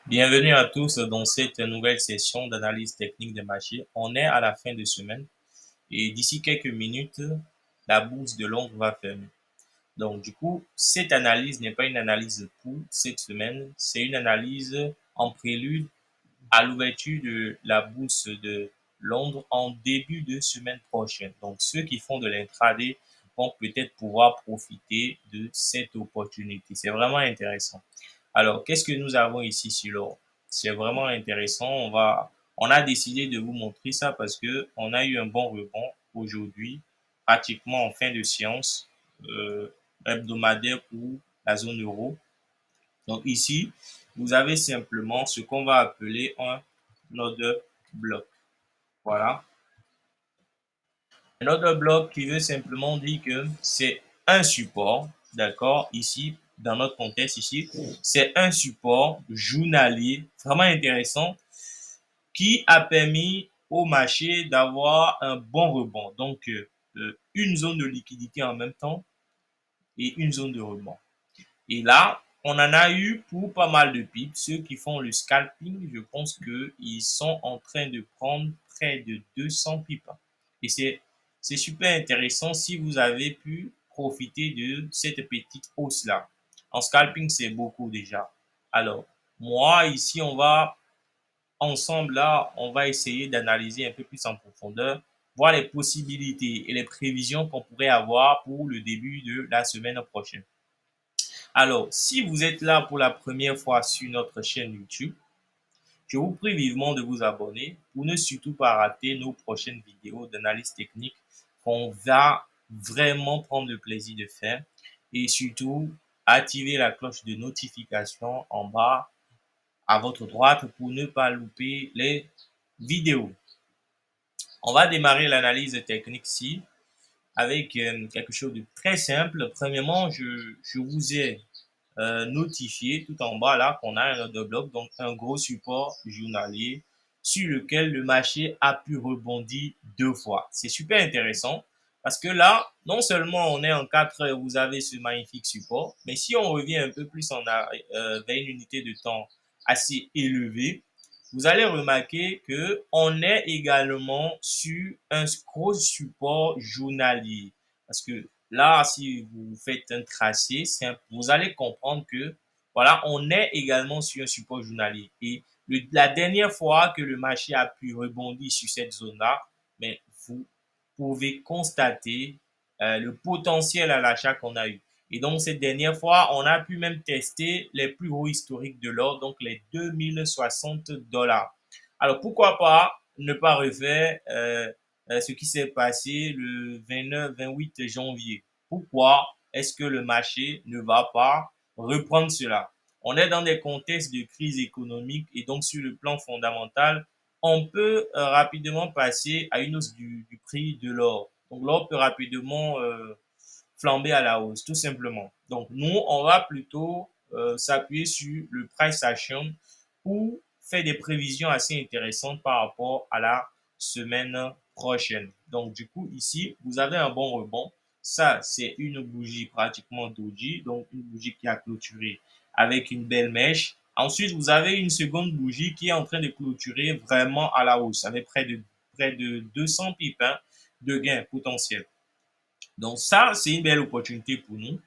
Bienvenue à tous dans cette nouvelle session d'analyse technique des marchés. On est à la fin de semaine et d'ici quelques minutes, la bourse de Londres va fermer. Donc, du coup, cette analyse n'est pas une analyse pour cette semaine, c'est une analyse en prélude à l'ouverture de la bourse de Londres en début de semaine prochaine. Donc, ceux qui font de l'intraday vont peut-être pouvoir profiter de cette opportunité. C'est vraiment intéressant. Alors, qu'est-ce que nous avons ici sur l'or? C'est vraiment intéressant. On a décidé de vous montrer ça parce que on a eu un bon rebond aujourd'hui, pratiquement en fin de séance hebdomadaire pour la zone euro. Donc ici, vous avez simplement ce qu'on va appeler un order block. Voilà. Un order block qui veut simplement dire que c'est un support, d'accord, ici, dans notre contexte ici, c'est un support journalier vraiment intéressant qui a permis au marché d'avoir un bon rebond. Donc, une zone de liquidité en même temps et une zone de rebond. Et là, on en a eu pour pas mal de pips. Ceux qui font le scalping, je pense qu'ils sont en train de prendre près de 200 pips. Et c'est super intéressant si vous avez pu profiter de cette petite hausse-là. En scalping, c'est beaucoup déjà. Alors, moi, ici, on va ensemble, là, on va essayer d'analyser un peu plus en profondeur, voir les possibilités et les prévisions qu'on pourrait avoir pour le début de la semaine prochaine. Alors, si vous êtes là pour la première fois sur notre chaîne YouTube, je vous prie vivement de vous abonner pour ne surtout pas rater nos prochaines vidéos d'analyse technique qu'on va vraiment prendre le plaisir de faire et surtout activer la cloche de notification en bas à votre droite pour ne pas louper les vidéos. On va démarrer l'analyse technique ici avec quelque chose de très simple. Premièrement, je vous ai notifié tout en bas là qu'on a un order block, donc un gros support journalier sur lequel le marché a pu rebondir deux fois. C'est super intéressant parce que là, non seulement on est en 4 heures, vous avez ce magnifique support, mais si on revient un peu plus vers une unité de temps assez élevée, vous allez remarquer que on est également sur un gros support journalier. Parce que là, si vous faites un tracé simple, vous allez comprendre que voilà, on est également sur un support journalier. Et la dernière fois que le marché a pu rebondir sur cette zone-là, mais vous pouvez constater le potentiel à l'achat qu'on a eu. Et donc, cette dernière fois, on a pu même tester les plus hauts historiques de l'or, donc les 2060 $. Alors, pourquoi pas ne pas refaire ce qui s'est passé le 29-28 janvier? Pourquoi est-ce que le marché ne va pas reprendre cela? On est dans des contextes de crise économique et donc sur le plan fondamental, on peut rapidement passer à une hausse du prix de l'or. Donc l'or peut rapidement flamber à la hausse, tout simplement. Donc nous, on va plutôt s'appuyer sur le price action pour faire des prévisions assez intéressantes par rapport à la semaine prochaine. Donc du coup, ici, vous avez un bon rebond. Ça, c'est une bougie pratiquement doji, donc une bougie qui a clôturé avec une belle mèche. Ensuite, vous avez une seconde bougie qui est en train de clôturer vraiment à la hausse, avec près de 200 pips hein, de gains potentiels. Donc ça, c'est une belle opportunité pour nous.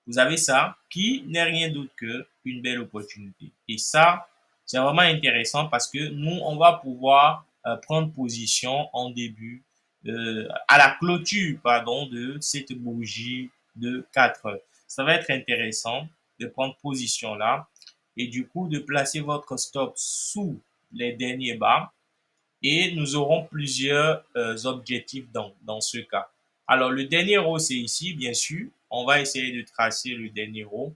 Vous avez ça qui n'est rien d'autre qu'une belle opportunité. Et ça, c'est vraiment intéressant parce que nous, on va pouvoir prendre position en début, à la clôture, pardon, de cette bougie de 4 heures. Ça va être intéressant de prendre position là et du coup de placer votre stop sous les derniers bas et nous aurons plusieurs objectifs dans ce cas. Alors, le dernier row, c'est ici, bien sûr. On va essayer de tracer le dernier row.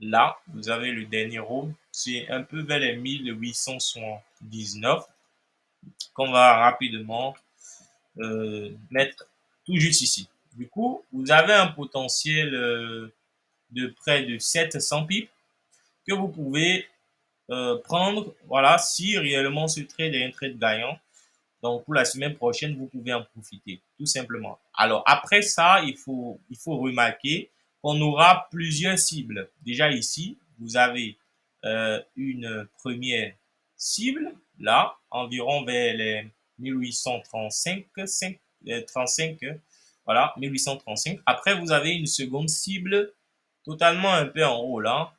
Là, vous avez le dernier row. C'est un peu vers les 1879 qu'on va rapidement mettre tout juste ici. Du coup, vous avez un potentiel de près de 700 pips que vous pouvez prendre, voilà, si réellement ce trade est un trade gagnant. Donc, pour la semaine prochaine, vous pouvez en profiter, tout simplement. Alors, après ça, il faut remarquer qu'on aura plusieurs cibles. Déjà ici, vous avez une première cible, là, environ vers les 1835, 35, voilà, 1835. Après, vous avez une seconde cible totalement un peu en haut, là.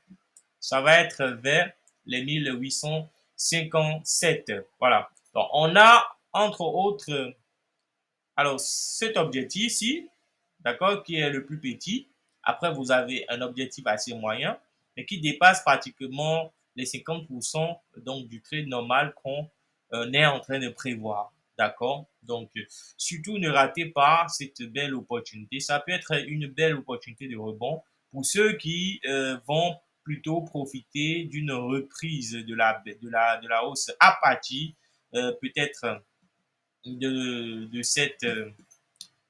Ça va être vers les 1857. Voilà. Donc, on a, entre autres, alors, cet objectif ici, d'accord, qui est le plus petit. Après, vous avez un objectif assez moyen, mais qui dépasse pratiquement les 50% donc, du trade normal qu'on est en train de prévoir. D'accord? Donc, surtout, ne ratez pas cette belle opportunité. Ça peut être une belle opportunité de rebond pour ceux qui vont plutôt profiter d'une reprise de la hausse à partir peut-être de cette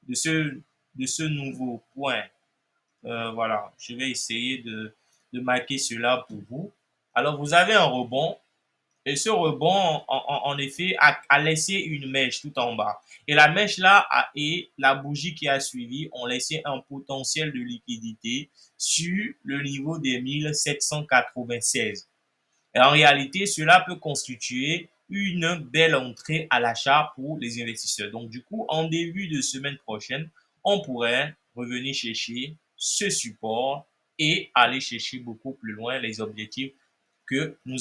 de ce, de ce nouveau point. Voilà, je vais essayer de marquer cela pour vous. Alors, vous avez un rebond et ce rebond, en effet, a laissé une mèche tout en bas. Et la mèche là et la bougie qui a suivi ont laissé un potentiel de liquidité sur le niveau des 1796. Et en réalité, cela peut constituer une belle entrée à l'achat pour les investisseurs. Donc, du coup, en début de semaine prochaine, on pourrait revenir chercher ce support et aller chercher beaucoup plus loin les objectifs que nous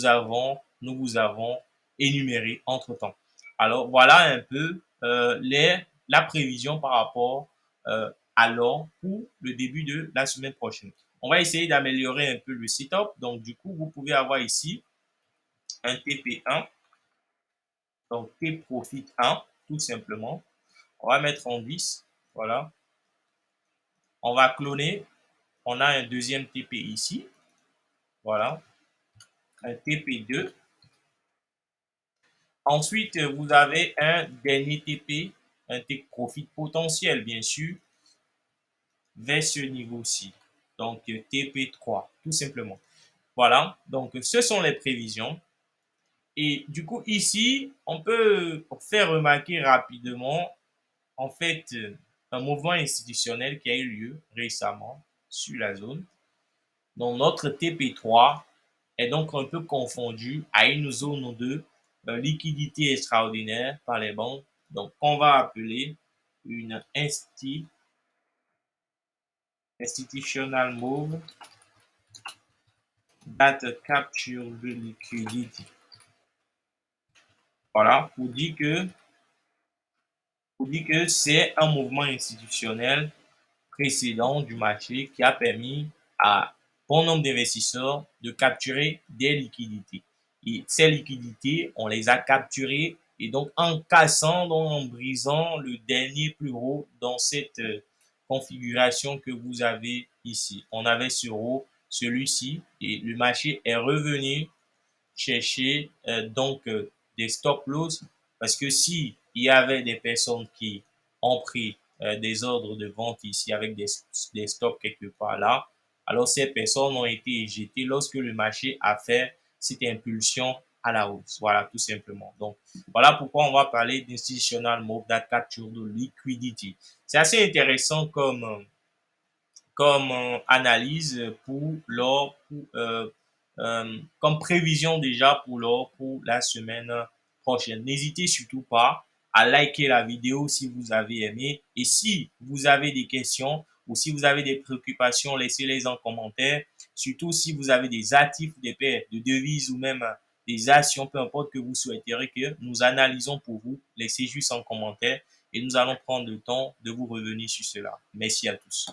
vous avons énumérés entre-temps. Alors, voilà un peu la prévision par rapport à l'or pour le début de la semaine prochaine. On va essayer d'améliorer un peu le setup. Donc, du coup, vous pouvez avoir ici un TP1, donc T-Profit 1, tout simplement. On va mettre en 10, voilà. On va cloner. On a un deuxième TP ici, voilà. Un TP2. Ensuite, vous avez un dernier TP, un take profit potentiel, bien sûr, vers ce niveau-ci. Donc, TP3, tout simplement. Voilà, donc ce sont les prévisions. Et du coup, ici, on peut faire remarquer rapidement, en fait, un mouvement institutionnel qui a eu lieu récemment sur la zone. Donc, notre TP3 est donc un peu confondu à une zone de liquidité extraordinaire par les banques. Donc, on va appeler une institutional move that capture the liquidity. Voilà, pour dire que c'est un mouvement institutionnel précédent du marché qui a permis à bon nombre d'investisseurs de capturer des liquidités. Et ces liquidités, on les a capturées et donc en cassant, donc en brisant le dernier plus haut dans cette configuration que vous avez ici. On avait ce haut, celui-ci, et le marché est revenu chercher des stop loss parce que si il y avait des personnes qui ont pris des ordres de vente ici avec des stops quelque part là, alors ces personnes ont été éjectées lorsque le marché a fait cette impulsion à la hausse. Voilà, tout simplement. Donc, voilà pourquoi on va parler d'institutional move that capture the liquidity. C'est assez intéressant comme analyse pour l'or, comme prévision déjà pour l'or pour la semaine prochaine. N'hésitez surtout pas à liker la vidéo si vous avez aimé. Et si vous avez des questions ou si vous avez des préoccupations, laissez-les en commentaire. Surtout si vous avez des actifs, des paires de devises ou même des actions, peu importe que vous souhaiterez que nous analysons pour vous, laissez juste en commentaire et nous allons prendre le temps de vous revenir sur cela. Merci à tous.